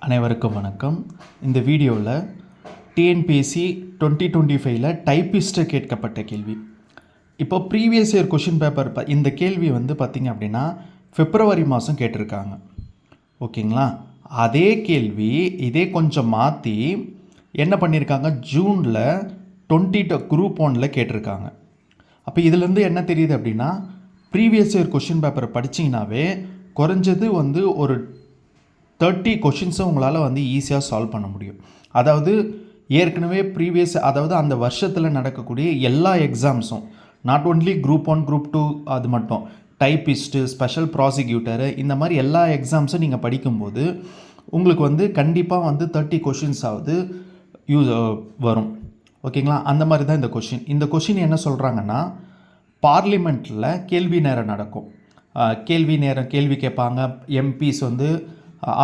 அனைவருக்கும் வணக்கம். இந்த வீடியோவில் டிஎன்பிஎஸ்சி 2025 டைப்பிஸ்ட்டு கேட்கப்பட்ட கேள்வி. இப்போ ப்ரீவியஸ் இயர் கொஷின் பேப்பர் இந்த கேள்வி பார்த்திங்க அப்படின்னா பிப்ரவரி மாதம் கேட்டிருக்காங்க. ஓகேங்களா? அதே கேள்வி இதே கொஞ்சம் மாற்றி என்ன பண்ணியிருக்காங்க, ஜூனில் 22 குரூப் 1 கேட்டிருக்காங்க. அப்போ இதிலேருந்து என்ன தெரியுது அப்படின்னா, ப்ரீவியஸ் இயர் கொஷின் பேப்பரை படிச்சிங்கனாவே குறைஞ்சது ஒரு 30 கொஷின்ஸை உங்களால் ஈஸியாக சால்வ் பண்ண முடியும். அதாவது ஏற்கனவே அதாவது அந்த வருஷத்தில் நடக்கக்கூடிய எல்லா எக்ஸாம்ஸும், நாட் ஒன்லி குரூப் 1 குரூப் 2 அது மட்டும், டைப்பிஸ்ட்டு, ஸ்பெஷல் ப்ராசிக்யூட்டரு, இந்த மாதிரி எல்லா எக்ஸாம்ஸும் நீங்கள் படிக்கும்போது உங்களுக்கு கண்டிப்பாக 30 கொஷின்ஸாவது வரும். ஓகேங்களா? அந்த மாதிரி தான் இந்த கொஷின் என்ன சொல்கிறாங்கன்னா, பார்லிமெண்ட்டில் கேள்வி நேரம் நடக்கும். கேள்வி கேட்பாங்க. MPs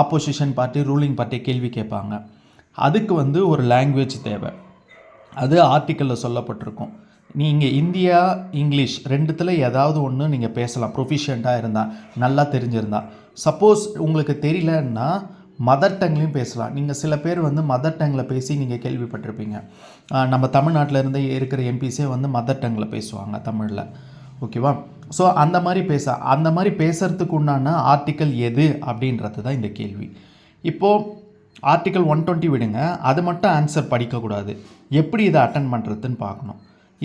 opposition party, ruling party கேள்வி கேட்பாங்க. அதுக்கு ஒரு லாங்குவேஜ் தேவை. அது ஆர்டிக்கலில் சொல்லப்பட்டிருக்கும். நீங்கள் இந்தியா, இங்கிலீஷ் ரெண்டுத்தில் ஏதாவது ஒன்று நீங்கள் பேசலாம், ப்ரொஃபிஷியண்ட்டாக இருந்தால், நல்லா தெரிஞ்சிருந்தால். சப்போஸ் உங்களுக்கு தெரியலன்னா மதர் டங்லையும் பேசலாம். நீங்கள் சில பேர் மதர் டங்கில் பேசி நீங்கள் கேள்விப்பட்டிருப்பீங்க. நம்ம தமிழ்நாட்டில் இருந்து இருக்கிற எம்பிஸே மதர் டங்கில் பேசுவாங்க, தமிழில். ஓகேவா? ஸோ அந்த மாதிரி பேசுகிறதுக்கு உண்டான ஆர்டிக்கல் எது அப்படின்றது தான் இந்த கேள்வி. இப்போது ஆர்டிக்கல் 120 விடுங்க, அது மட்டும் ஆன்சர் படிக்கக்கூடாது. எப்படி இதை அட்டன் பண்ணுறதுன்னு பார்க்கணும்.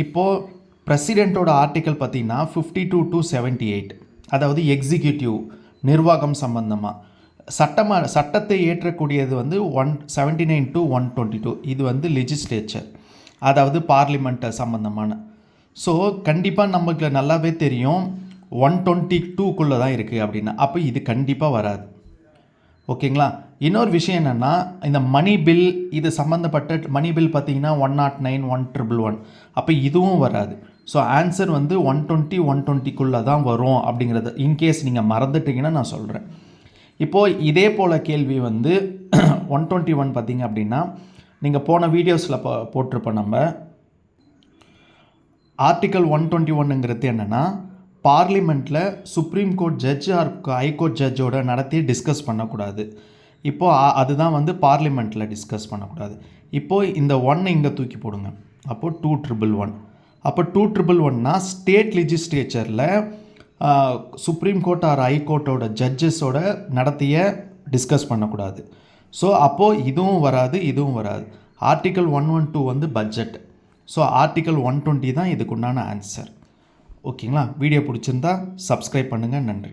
இப்போது பிரசிடெண்ட்டோட ஆர்டிக்கல் பார்த்திங்கன்னா 52 to 78, அதாவது எக்ஸிக்யூட்டிவ், நிர்வாகம் சம்பந்தமாக. சட்டத்தை ஏற்றக்கூடியது 179 to 122, இது லெஜிஸ்லேச்சர், அதாவது பார்லிமெண்ட்டை சம்பந்தமான. ஸோ கண்டிப்பாக நமக்கு நல்லாவே தெரியும் 122க்குள்ளே தான் இருக்குது அப்படின்னா. அப்போ இது கண்டிப்பாக வராது. ஓகேங்களா? இன்னொரு விஷயம் என்னென்னா, இந்த மணி பில், இது சம்மந்தப்பட்ட மணி பில் பார்த்திங்கன்னா 109, 111, அப்போ இதுவும் வராது. ஸோ ஆன்சர் 120, 120க்குள்ளே தான் வரும் அப்படிங்கிறது இன்கேஸ் நீங்கள் மறந்துட்டிங்கன்னா நான் சொல்கிறேன். இப்போது இதே போல் கேள்வி 121 பார்த்திங்க அப்படின்னா, நீங்கள் போன வீடியோஸில் போட்டிருப்போம். நம்ம ஆர்டிக்கல் 121ங்கிறது என்னென்னா, பார்லிமெண்ட்டில் Supreme Court judge or high court ஜட்ஜோட நடத்தி டிஸ்கஸ் பண்ணக்கூடாது. இப்போது அதுதான் பார்லிமெண்ட்டில் டிஸ்கஸ் பண்ணக்கூடாது. இப்போது இந்த 1 இங்கே தூக்கி போடுங்க. அப்போது 2111. அப்போ 2111னா ஸ்டேட் லெஜிஸ்லேச்சரில் சுப்ரீம் கோர்ட் ஆர் ஹைகோர்ட்டோட ஜட்ஜஸோட நடத்திய டிஸ்கஸ் பண்ணக்கூடாது. ஸோ அப்போது இதுவும் வராது, இதுவும் வராது. Article 112 budget. ஸோ ஆர்டிக்கல் 120 தான் இதுக்குண்டான ஆன்சர். ஓகேங்களா? வீடியோ பிடிச்சிருந்தா சப்ஸ்கிரைப் பண்ணுங்கள். நன்றி.